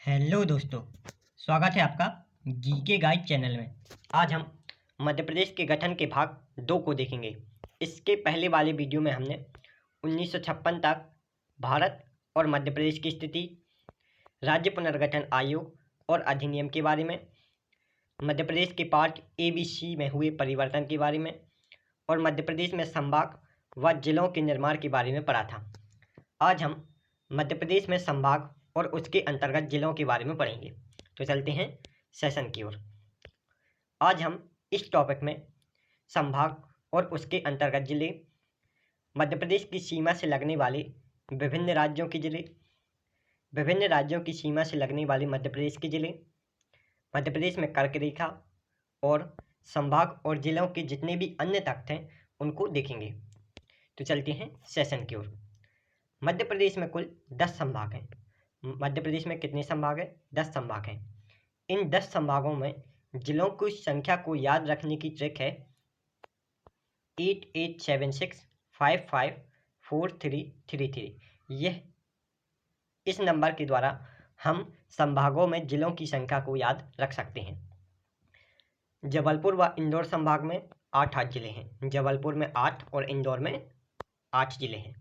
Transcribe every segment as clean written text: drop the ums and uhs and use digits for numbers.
Hello दोस्तों, स्वागत है आपका जीके गाइड चैनल में। आज हम मध्य प्रदेश के गठन के भाग 2 को देखेंगे। इसके पहले वाले वीडियो में हमने 1956 तक भारत और मध्य प्रदेश की स्थिति, राज्य पुनर्गठन आयोग और अधिनियम के बारे में, मध्य प्रदेश के पार्ट ABC में हुए परिवर्तन के बारे में और मध्य प्रदेश में संभाग व जिलों के निर्माण के बारे में पढ़ा था। आज हम मध्य प्रदेश में संभाग और उसके अंतर्गत जिलों के बारे में पढ़ेंगे। तो चलते हैं सेशन की ओर। आज हम इस टॉपिक में संभाग और उसके अंतर्गत जिले, मध्य प्रदेश की सीमा से लगने वाले विभिन्न राज्यों के जिले, विभिन्न राज्यों की सीमा से लगने वाले मध्य प्रदेश के जिले, मध्य प्रदेश में कर्क रेखा और संभाग और जिलों के जितने भी अन्य तथ्य हैं उनको देखेंगे। तो चलते हैं सेशन की ओर। मध्य प्रदेश में कुल 10 संभाग हैं। मध्य प्रदेश में कितने संभाग हैं? 10 संभाग हैं। इन 10 संभागों में जिलों की संख्या को याद रखने की ट्रिक है 8876554333। यह इस नंबर के द्वारा हम संभागों में जिलों की संख्या को याद रख सकते हैं। जबलपुर व इंदौर संभाग में 8 जिले हैं। जबलपुर में 8 और इंदौर में 8 जिले हैं।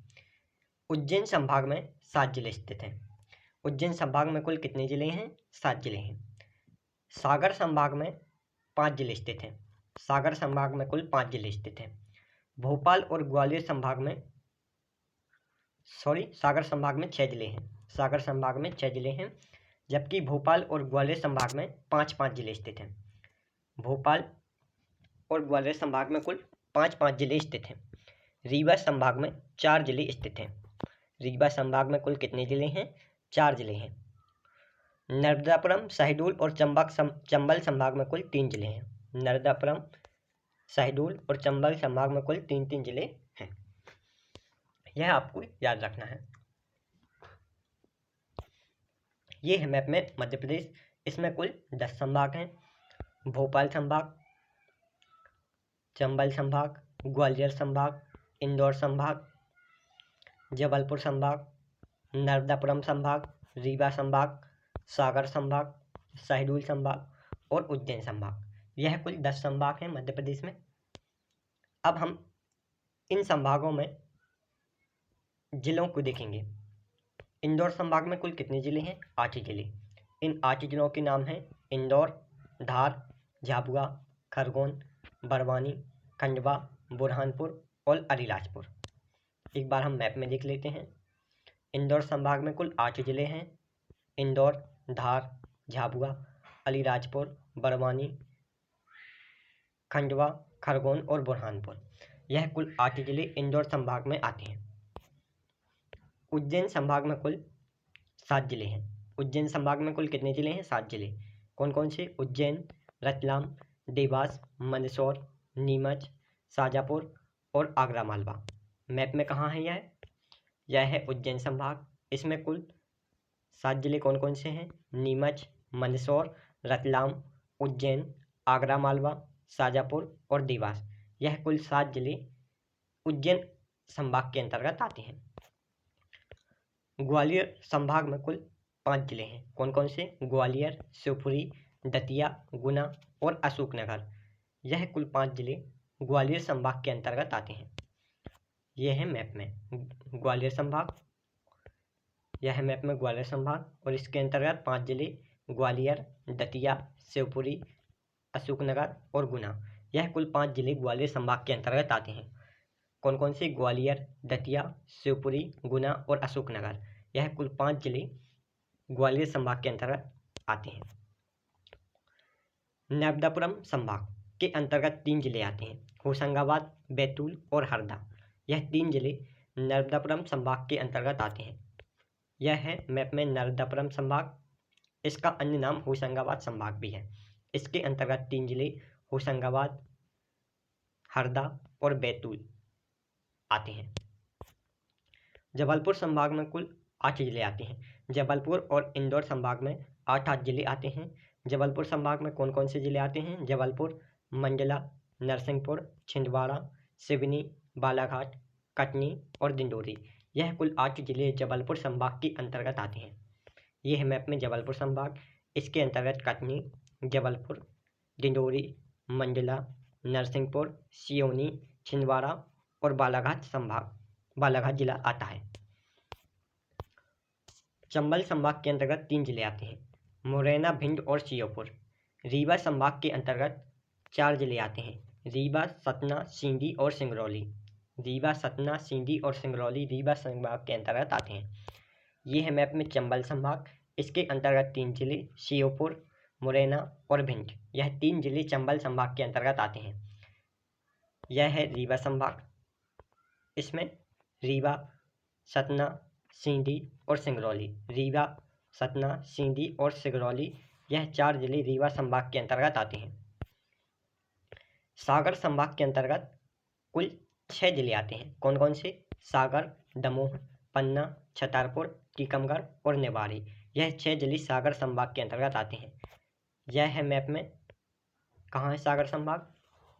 उज्जैन संभाग में 7 जिले स्थित हैं। उज्जैन संभाग में कुल कितने जिले हैं? 7 जिले हैं। सागर संभाग में 5 जिले स्थित हैं। सागर संभाग में कुल 5 जिले स्थित हैं। भोपाल और ग्वालियर संभाग में सागर संभाग में 6 जिले हैं। सागर संभाग में 6 जिले हैं, जबकि भोपाल और ग्वालियर संभाग में 5-5 जिले स्थित हैं। भोपाल और ग्वालियर संभाग में कुल 5-5 जिले स्थित हैं। रीवा संभाग में 4 जिले स्थित हैं। रीवा संभाग में कुल कितने जिले हैं? 4 जिले हैं। नर्मदापुरम, शहडोल और चंबल संभाग में कुल 3 जिले हैं। नर्मदापुरम, शहडोल और चंबल संभाग में कुल 3-3 जिले हैं। यह आपको याद रखना है। ये है मैप में मध्य प्रदेश। इसमें कुल 10 संभाग हैं। भोपाल संभाग, चंबल संभाग, ग्वालियर संभाग, इंदौर संभाग, जबलपुर संभाग, नर्मदापुरम संभाग, रीवा संभाग, सागर संभाग, शहडोल संभाग और उज्जैन संभाग। यह कुल 10 संभाग हैं मध्य प्रदेश में। अब हम इन संभागों में जिलों को देखेंगे। इंदौर संभाग में कुल कितने जिले हैं? 8 जिले। इन 8 जिलों के नाम हैं इंदौर, धार, झाबुआ, खरगोन, बड़वानी, खंडवा, बुरहानपुर और अलीराजपुर। एक बार हम मैप में देख लेते हैं। इंदौर संभाग में कुल 8 जिले हैं। इंदौर, धार, झाबुआ, अलीराजपुर, बड़वानी, खंडवा, खरगोन और बुरहानपुर। यह कुल 8 जिले इंदौर संभाग में आते हैं। उज्जैन संभाग में कुल 7 जिले हैं। उज्जैन संभाग में कुल कितने जिले हैं? 7 जिले। कौन कौन से? उज्जैन, रतलाम, देवास, मंदसौर, नीमच, शाजापुर और आगरा मालवा। मैप में कहाँ है यह? यह है उज्जैन संभाग। इसमें कुल 7 जिले कौन कौन से हैं? नीमच, मंदसौर, रतलाम, उज्जैन, आगरा मालवा, शाजापुर और देवास। यह कुल 7 जिले उज्जैन संभाग के अंतर्गत आते हैं। ग्वालियर संभाग में कुल 5 जिले हैं। कौन कौन से? ग्वालियर, शिवपुरी, दतिया, गुना और अशोकनगर। यह कुल 5 जिले ग्वालियर संभाग के अंतर्गत आते हैं। यह है मैप में ग्वालियर संभाग। यह है मैप में ग्वालियर संभाग और इसके अंतर्गत 5 जिले ग्वालियर, दतिया, शिवपुरी, अशोकनगर और गुना। यह कुल 5 जिले ग्वालियर संभाग के अंतर्गत आते हैं। कौन कौन से? ग्वालियर, दतिया, शिवपुरी, गुना और अशोकनगर। यह कुल 5 जिले ग्वालियर संभाग के अंतर्गत आते हैं। नर्मदापुरम संभाग के अंतर्गत 3 जिले आते हैं, होशंगाबाद, बैतूल और हरदा। यह 3 जिले नर्मदापुरम संभाग के अंतर्गत आते हैं। यह है मैप में नर्मदापुरम संभाग। इसका अन्य नाम होशंगाबाद संभाग भी है। इसके अंतर्गत 3 जिले होशंगाबाद, हरदा और बैतूल आते हैं। जबलपुर संभाग में कुल 8 जिले आते हैं। जबलपुर और इंदौर संभाग में 8-8 जिले आते हैं। जबलपुर संभाग में कौन कौन से जिले आते हैं? जबलपुर, मंडला, नरसिंहपुर, छिंदवाड़ा, सिवनी, बालाघाट, कटनी और डिंडोरी। यह कुल 8 जिले जबलपुर संभाग के अंतर्गत आते हैं। ये है मैप में जबलपुर संभाग। इसके अंतर्गत कटनी, जबलपुर, डिंडोरी, मंडला, नरसिंहपुर, सिवनी, छिंदवाड़ा और बालाघाट जिला आता है। चंबल संभाग के अंतर्गत 3 जिले आते हैं, मुरैना, भिंड और श्योपुर। रीवा संभाग के अंतर्गत 4 जिले आते हैं, रीवा, सतना, सींदी और सिंगरौली। रीवा, सतना, सींदी और सिंगरौली रीवा संभाग के अंतर्गत आते हैं। ये है मैप में चंबल संभाग। इसके अंतर्गत 3 जिले, श्योपुर, मुरैना और भिंड। यह 3 जिले चंबल संभाग के अंतर्गत आते हैं। यह है रीवा संभाग। इसमें रीवा, सतना, सींदी और सिंगरौली। रीवा, सतना, सींदी और सिंगरौली, यह 4 जिले रीवा संभाग के अंतर्गत आते हैं। सागर संभाग के अंतर्गत कुल 6 जिले आते हैं। कौन कौन से? सागर, दमोह, पन्ना, छतरपुर, टीकमगढ़ और निवाड़ी। यह 6 जिले सागर संभाग के अंतर्गत आते हैं। यह है मैप में कहाँ है सागर संभाग?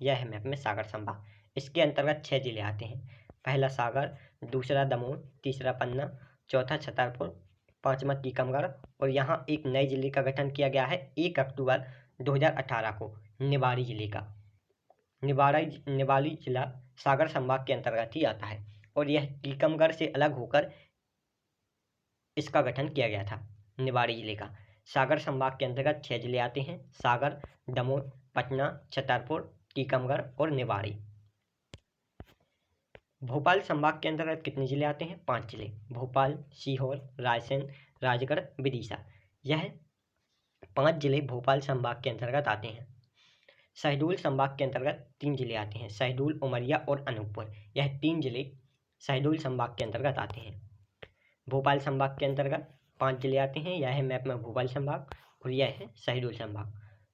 यह है मैप में सागर संभाग। इसके अंतर्गत 6 जिले आते हैं। पहला सागर, दूसरा दमोह, तीसरा पन्ना, चौथा छतरपुर, पांचवा टीकमगढ़ और यहाँ एक नए जिले का गठन किया गया है 1 अक्टूबर 2018 को, निवाड़ी जिले का। निवाड़ी जिला सागर संभाग के अंतर्गत ही आता है और यह टीकमगढ़ से अलग होकर इसका गठन किया गया था, निवाड़ी जिले का। सागर संभाग के अंतर्गत 6 जिले आते हैं, सागर, दमोह, पटना, छतरपुर, टीकमगढ़ और निवाड़ी। भोपाल संभाग के अंतर्गत कितने जिले आते हैं? 5 जिले, भोपाल, सीहोर, रायसेन, राजगढ़, विदिशा। यह 5 जिले भोपाल संभाग के अंतर्गत आते हैं। शहडोल संभाग के अंतर्गत 3 जिले आते हैं, शहडोल, उमरिया और अनूपपुर। यह 3 जिले शहडोल संभाग के अंतर्गत आते हैं। भोपाल संभाग के अंतर्गत 5 जिले आते हैं, यह है मैप में भोपाल संभाग और यह है शहडोल संभाग।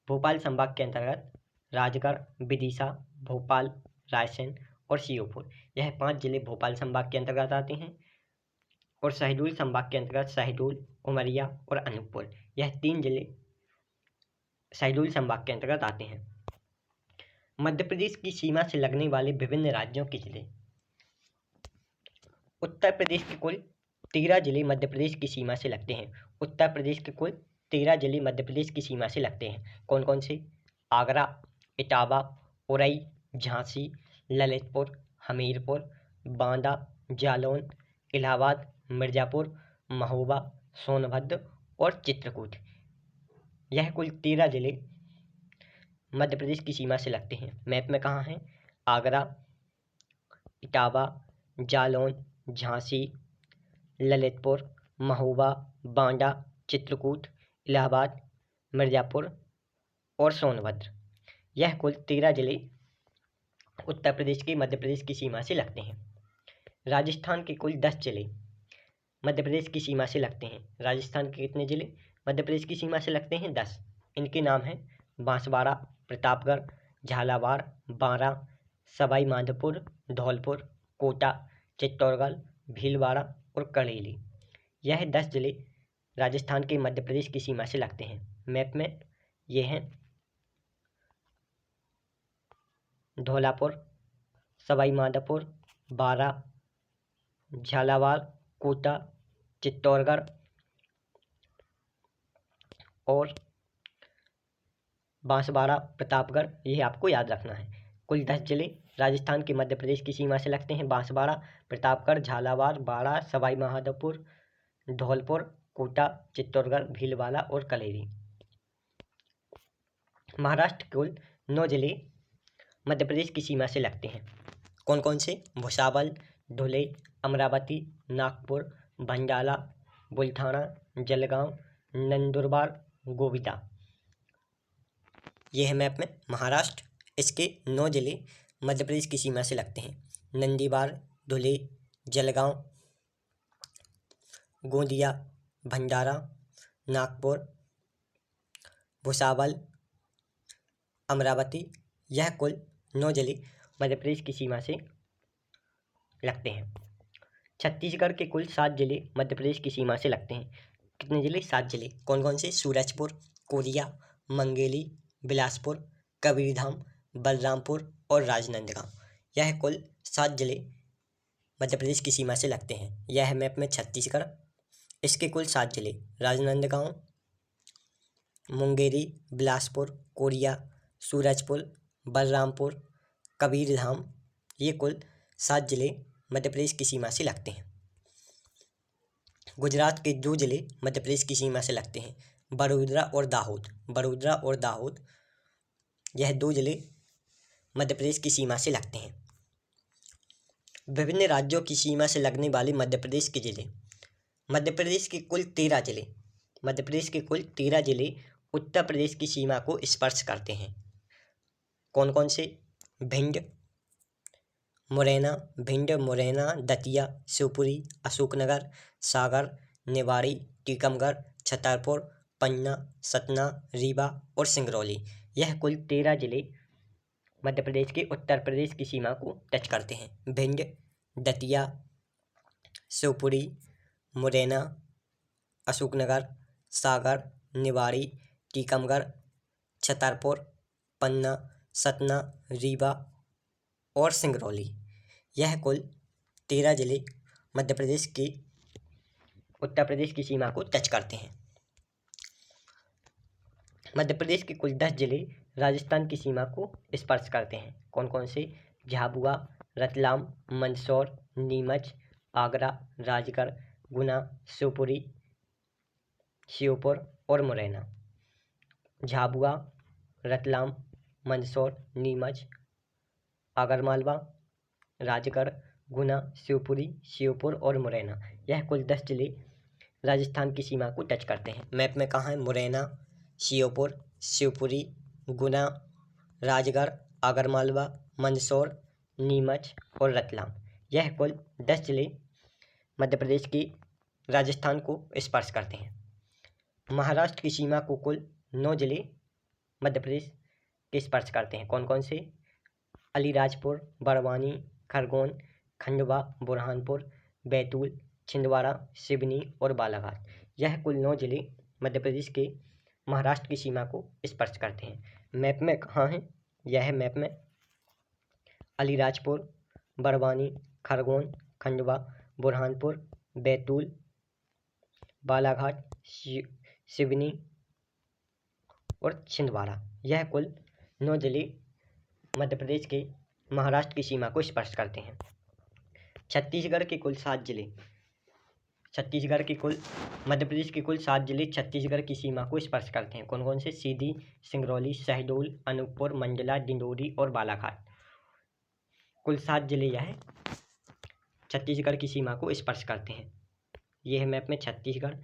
भोपाल संभाग के अंतर्गत राजगढ़, विदिशा, भोपाल, रायसेन और श्योपुर। यह 5 जिले भोपाल संभाग के अंतर्गत आते हैं और शहडोल संभाग के अंतर्गत शहडोल, उमरिया और अनूपपुर। यह 3 जिले शहडोल संभाग के अंतर्गत आते हैं। मध्य प्रदेश की सीमा से लगने वाले विभिन्न राज्यों के जिले। उत्तर प्रदेश के कुल 13 जिले मध्य प्रदेश की सीमा से लगते हैं। उत्तर प्रदेश के कुल 13 जिले मध्य प्रदेश की सीमा से लगते हैं। कौन कौन से? आगरा, इटावा, उरई, झांसी, ललितपुर, हमीरपुर, बांदा, जालौन, इलाहाबाद, मिर्ज़ापुर, महोबा, सोनभद्र और चित्रकूट। यह कुल 13 जिले मध्य प्रदेश की सीमा से लगते हैं। मैप में कहाँ हैं? आगरा, इटावा, जालौन, झांसी, ललितपुर, महोबा, बांदा, चित्रकूट, इलाहाबाद, मिर्ज़ापुर और सोनभद्र। यह कुल 13 जिले उत्तर प्रदेश के मध्य प्रदेश की सीमा से लगते हैं। राजस्थान के कुल 10 जिले मध्य प्रदेश की सीमा से लगते हैं। राजस्थान के कितने जिले मध्य प्रदेश की सीमा से लगते हैं? 10। इनके नाम हैं बांसवाड़ा, प्रतापगढ़, झालावाड़, बारां, सवाई माधोपुर, धौलपुर, कोटा, चित्तौड़गढ़, भीलवाड़ा और करेली। यह 10 जिले राजस्थान के मध्य प्रदेश की सीमा से लगते हैं। मैप में ये हैं धौलापुर, सवाई माधोपुर, बारां, झालावाड़, कोटा, चित्तौड़गढ़ और बांसवाड़ा, प्रतापगढ़। ये आपको याद रखना है। कुल 10 जिले राजस्थान के मध्य प्रदेश की सीमा से लगते हैं। बांसवाड़ा, प्रतापगढ़, झालावाड़, बाड़ा, सवाई माधोपुर, धौलपुर, कोटा, चित्तौड़गढ़, भीलवाड़ा और कलेरी। महाराष्ट्र के कुल 9 जिले मध्य प्रदेश की सीमा से लगते हैं। कौन कौन से? भुसावल, धुले, अमरावती, नागपुर, भंडारा, बुलढाना, जलगांव, नंदुरबार, गोविंदा। ये है मैप में महाराष्ट्र। इसके 9 जिले मध्य प्रदेश की सीमा से लगते हैं। नंदीबार, धुले, जलगांव, गोंदिया, भंडारा, नागपुर, भुसावल, अमरावती। यह कुल 9 जिले मध्य प्रदेश की सीमा से लगते हैं। छत्तीसगढ़ के कुल 7 जिले मध्य प्रदेश की सीमा से लगते हैं। कितने जिले? 7 जिले। कौन कौन से? सूरजपुर, कोरिया, मंगेली, बिलासपुर, कबीरधाम, बलरामपुर और राजनांदगांव। यह कुल 7 जिले मध्य प्रदेश की सीमा से लगते हैं। यह है मैप में छत्तीसगढ़। इसके कुल 7 जिले राजनांदगांव, मुंगेरी, बिलासपुर, कोरिया, सूरजपुर, बलरामपुर, कबीरधाम, ये कुल 7 जिले मध्य प्रदेश की सीमा से लगते हैं। गुजरात के 2 जिले मध्य प्रदेश की सीमा से लगते हैं, बड़ोदरा और दाहोद। बड़ोदरा और दाहोद यह 2 जिले मध्य प्रदेश की सीमा से लगते हैं। विभिन्न राज्यों की सीमा से लगने वाले मध्य प्रदेश के जिले। मध्य प्रदेश के कुल 13 जिले मध्य प्रदेश के कुल 13 जिले उत्तर प्रदेश की सीमा को स्पर्श करते हैं। कौन कौन से? भिंड, मुरैना, दतिया, शिवपुरी, अशोकनगर, सागर, निवाड़ी, टीकमगढ़, छतरपुर, पन्ना, सतना, रीवा और सिंगरौली। यह कुल 13 जिले मध्य प्रदेश के उत्तर प्रदेश की सीमा को टच करते हैं। भिंड, दतिया, शिवपुरी, मुरैना, अशोकनगर, सागर, निवाड़ी, टीकमगढ़, छतरपुर, पन्ना, सतना, रीवा और सिंगरौली। यह कुल 13 जिले मध्य प्रदेश के उत्तर प्रदेश की सीमा को टच करते हैं। मध्य प्रदेश के कुल 10 जिले राजस्थान की सीमा को स्पर्श करते हैं। कौन कौन से? झाबुआ, रतलाम, मंदसौर, नीमच, आगरा, राजगढ़, गुना, शिवपुरी, श्योपुर और मुरैना। झाबुआ, रतलाम, मंदसौर, नीमच, आगरमालवा, राजगढ़, गुना, शिवपुरी, श्योपुर और मुरैना। यह कुल 10 जिले राजस्थान की सीमा को टच करते हैं। मैप में कहाँ है? मुरैना, श्योपुर, शिवपुरी, गुना, राजगढ़, आगरमालवा, मंदसौर, नीमच और रतलाम। यह कुल 10 जिले मध्य प्रदेश की राजस्थान को स्पर्श करते हैं। महाराष्ट्र की सीमा को कुल 9 जिले मध्य प्रदेश के स्पर्श करते हैं। कौन कौन से? अलीराजपुर, बड़वानी, खरगोन, खंडवा, बुरहानपुर, बैतूल, छिंदवाड़ा, सिवनी और बालाघाट। यह कुल 9 जिले मध्य प्रदेश के महाराष्ट्र की सीमा को स्पर्श करते हैं। मैप में कहाँ है? यह है मैप में अलीराजपुर, बड़वानी, खरगोन, खंडवा, बुरहानपुर, बैतूल, बालाघाट, सिवनी और छिंदवाड़ा। यह कुल 9 जिले मध्य प्रदेश के महाराष्ट्र की सीमा को स्पर्श करते हैं। छत्तीसगढ़ के कुल 7 जिले मध्य प्रदेश के कुल 7 जिले छत्तीसगढ़ की सीमा को स्पर्श करते हैं। कौन कौन से? सीधी, सिंगरौली, शहडोल, अनूपपुर, मंडला, डिंडोरी और बालाघाट। कुल 7 जिले यह छत्तीसगढ़ की सीमा को स्पर्श करते हैं। यह है मैप में छत्तीसगढ़।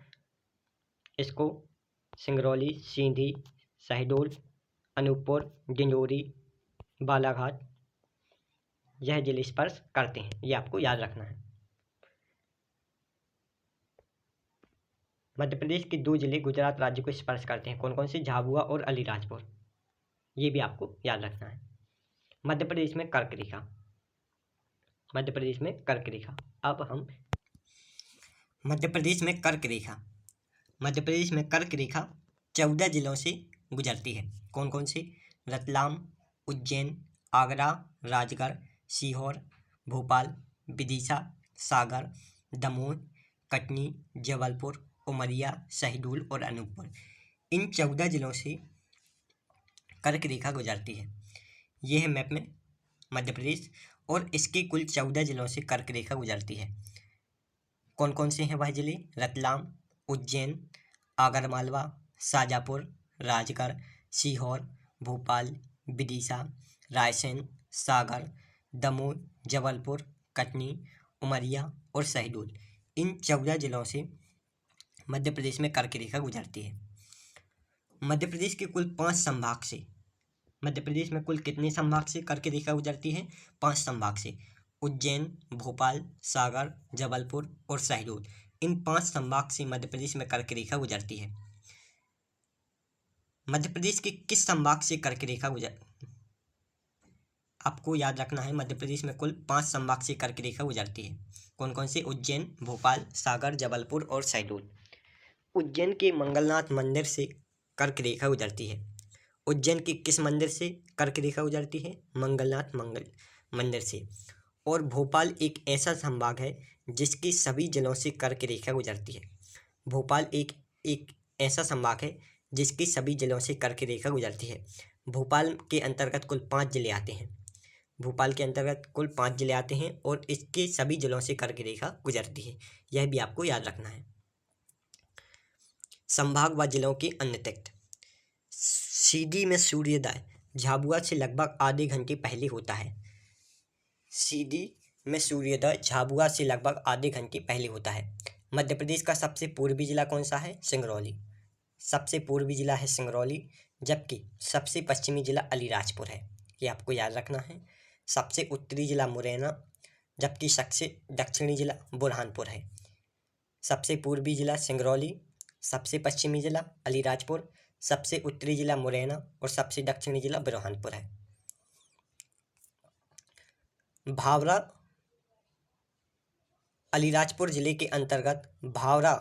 इसको सिंगरौली, सीधी, शहडोल, अनूपपुर, डिंडोरी, बालाघाट यह जिले स्पर्श करते हैं। ये आपको याद रखना है। मध्य प्रदेश के 2 जिले गुजरात राज्य को स्पर्श करते हैं। कौन कौन से? झाबुआ और अलीराजपुर। ये भी आपको याद रखना है। मध्य प्रदेश में कर्क रेखा। अब हम मध्य प्रदेश में कर्क रेखा 14 जिलों से गुजरती है। कौन कौन से? रतलाम, उज्जैन, आगरा, राजगढ़, सीहोर, भोपाल, विदिशा, सागर, दमोह, कटनी, जबलपुर, उमरिया, शहडोल और अनूपपुर। इन 14 जिलों से कर्क रेखा गुजरती है। यह है मैप में मध्य प्रदेश और इसके कुल 14 जिलों से कर्क रेखा गुजरती है। कौन कौन से हैं वह जिले? रतलाम, उज्जैन, आगरमालवा, शाजापुर, राजगढ़, सीहोर, भोपाल, विदिशा, रायसेन, सागर, दमोह, जबलपुर, कटनी, उमरिया और शहडोल। इन 14 जिलों से मध्य प्रदेश में कर्क रेखा गुजरती है। मध्य प्रदेश के कुल 5 संभाग से मध्य प्रदेश में कुल कितने संभाग से कर्क रेखा गुजरती है? 5 संभाग से। उज्जैन, भोपाल, सागर, जबलपुर और शहडोल। इन 5 संभाग से मध्य प्रदेश में कर्क रेखा गुजरती है। मध्य प्रदेश के किस संभाग से कर्क रेखा आपको याद रखना है। मध्य प्रदेश में कुल 5 संभाग से कर्क रेखा गुजरती है। कौन कौन से? उज्जैन, भोपाल, सागर, जबलपुर और शहडोल। उज्जैन के मंगलनाथ मंदिर से कर्क रेखा गुजरती है। उज्जैन के किस मंदिर से कर्क रेखा गुजरती है? मंगलनाथ मंदिर से। और भोपाल एक ऐसा संभाग है जिसके सभी जिलों से कर्क रेखा गुजरती है। भोपाल एक एक ऐसा संभाग है जिसकी सभी जिलों से कर्क रेखा गुजरती है। भोपाल के अंतर्गत कुल 5 जिले आते हैं। भोपाल के अंतर्गत कुल 5 जिले आते हैं और इसके सभी जिलों से कर्क रेखा गुजरती है। यह भी आपको याद रखना है। संभाग व जिलों की अन्य तिथि। सीधी में सूर्योदय झाबुआ से लगभग आधे घंटे पहले होता है। सीधी में सूर्योदय झाबुआ से लगभग आधे घंटे पहले होता है। मध्य प्रदेश का सबसे पूर्वी जिला कौन सा है? सिंगरौली। सबसे पूर्वी जिला है सिंगरौली, जबकि सबसे पश्चिमी जिला अलीराजपुर है। ये आपको याद रखना है। सबसे उत्तरी जिला मुरैना, जबकि सबसे दक्षिणी जिला बुरहानपुर है। सबसे पूर्वी जिला सिंगरौली, सबसे पश्चिमी जिला अलीराजपुर, सबसे उत्तरी जिला मुरैना और सबसे दक्षिणी जिला बुरहानपुर है। भावरा अलीराजपुर जिले के अंतर्गत भावरा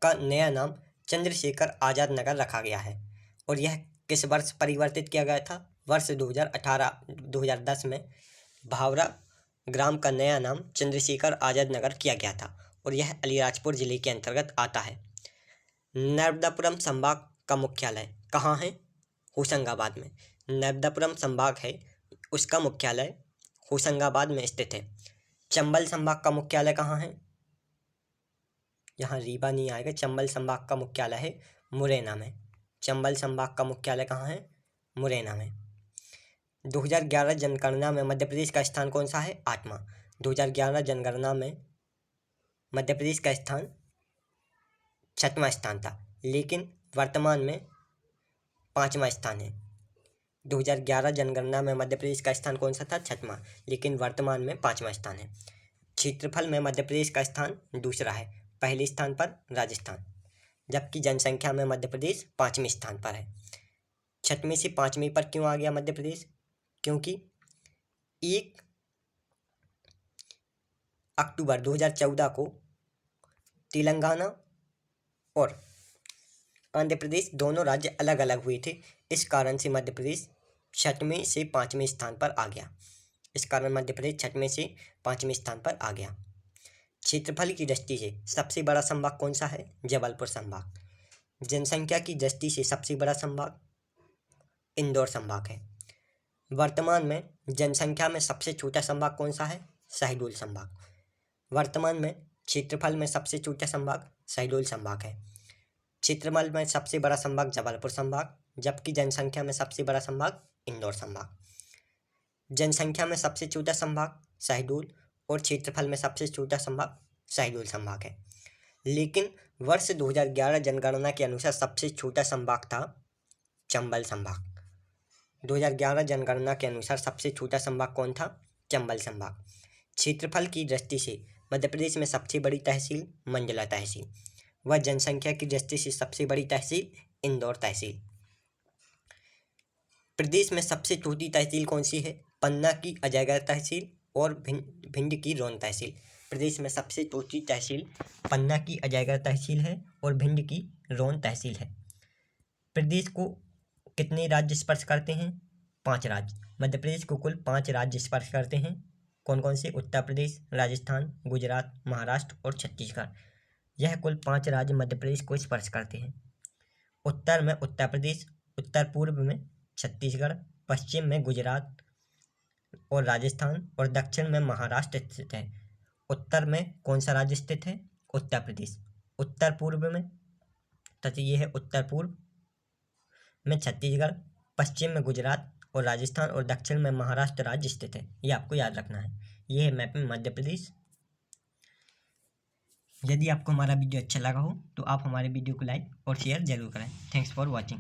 का नया नाम चंद्रशेखर आज़ाद नगर रखा गया है और यह किस वर्ष परिवर्तित किया गया था? वर्ष 2018-2010 में भावरा ग्राम का नया नाम चंद्रशेखर आज़ाद नगर किया गया था और यह अलीराजपुर जिले के अंतर्गत आता है। नर्मदापुरम संभाग का मुख्यालय कहाँ है? होशंगाबाद में। नर्मदापुरम संभाग है, उसका मुख्यालय होशंगाबाद में स्थित है। चंबल संभाग का मुख्यालय कहाँ है? यहाँ रीवा नहीं आएगा। चंबल संभाग का मुख्यालय है मुरैना में। चंबल संभाग का मुख्यालय कहाँ है? मुरैना में। 2011 जनगणना में मध्य प्रदेश का स्थान कौन सा है? 8वां। 2011 जनगणना में मध्य प्रदेश का स्थान 6वां स्थान था, लेकिन वर्तमान में 5वां स्थान है। 2011 जनगणना में मध्य प्रदेश का स्थान कौन सा था? 6वां, लेकिन वर्तमान में 5वां स्थान है। क्षेत्रफल में मध्य प्रदेश का स्थान दूसरा है, पहले स्थान पर राजस्थान, जबकि जनसंख्या में मध्य प्रदेश 5वें स्थान पर है। 6वें से 5वें पर क्यों आ गया मध्य प्रदेश? क्योंकि 1 अक्टूबर 2014 को तेलंगाना और आंध्र प्रदेश दोनों राज्य अलग अलग हुए थे। इस कारण से मध्य प्रदेश 6वें से 5वें स्थान पर आ गया। इस कारण मध्य प्रदेश 6वें से 5वें स्थान पर आ गया। क्षेत्रफल की दृष्टि से सबसे बड़ा संभाग कौन सा है? जबलपुर संभाग। जनसंख्या की दृष्टि से सबसे बड़ा संभाग इंदौर संभाग है। वर्तमान में जनसंख्या में सबसे छोटा संभाग कौन सा है? शहडोल संभाग। वर्तमान में क्षेत्रफल में सबसे छोटा संभाग शहडोल संभाग है। क्षेत्रफल में सबसे बड़ा संभाग जबलपुर संभाग, जबकि जनसंख्या में सबसे बड़ा संभाग इंदौर संभाग। जनसंख्या में सबसे छोटा संभाग शहडोल और क्षेत्रफल में सबसे छोटा संभाग शहडोल संभाग है। लेकिन वर्ष 2011 जनगणना के अनुसार सबसे छोटा संभाग था चंबल संभाग। 2011 जनगणना के अनुसार सबसे छोटा संभाग कौन था? चंबल संभाग। क्षेत्रफल की दृष्टि से मध्य प्रदेश में सबसे बड़ी तहसील मंडला तहसील व जनसंख्या की दृष्टि से सबसे बड़ी तहसील इंदौर तहसील। प्रदेश में सबसे छोटी तहसील कौन सी है? पन्ना की अजयगढ़ तहसील और भिंड की रौन तहसील। प्रदेश में सबसे छोटी तहसील पन्ना की अजयगढ़ तहसील है और भिंड की रौन तहसील है। प्रदेश को कितने राज्य स्पर्श करते हैं? 5 राज्य। मध्य प्रदेश को कुल 5 राज्य स्पर्श करते हैं। कौन कौन से? उत्तर प्रदेश, राजस्थान, गुजरात, महाराष्ट्र और छत्तीसगढ़। यह कुल 5 राज्य मध्य प्रदेश को स्पर्श करते हैं। उत्तर में उत्तर प्रदेश, उत्तर पूर्व में छत्तीसगढ़, पश्चिम में गुजरात और राजस्थान और दक्षिण में महाराष्ट्र स्थित है। उत्तर में कौन सा राज्य स्थित है? उत्तर प्रदेश। उत्तर पूर्व में तथा ये है उत्तर पूर्व में छत्तीसगढ़, पश्चिम में गुजरात और राजस्थान और दक्षिण में महाराष्ट्र राज्य स्थित है। ये आपको याद रखना है। ये है मैप में मध्य प्रदेश। यदि आपको हमारा वीडियो अच्छा लगा हो तो आप हमारे वीडियो को लाइक और शेयर जरूर करें। Thanks for watching.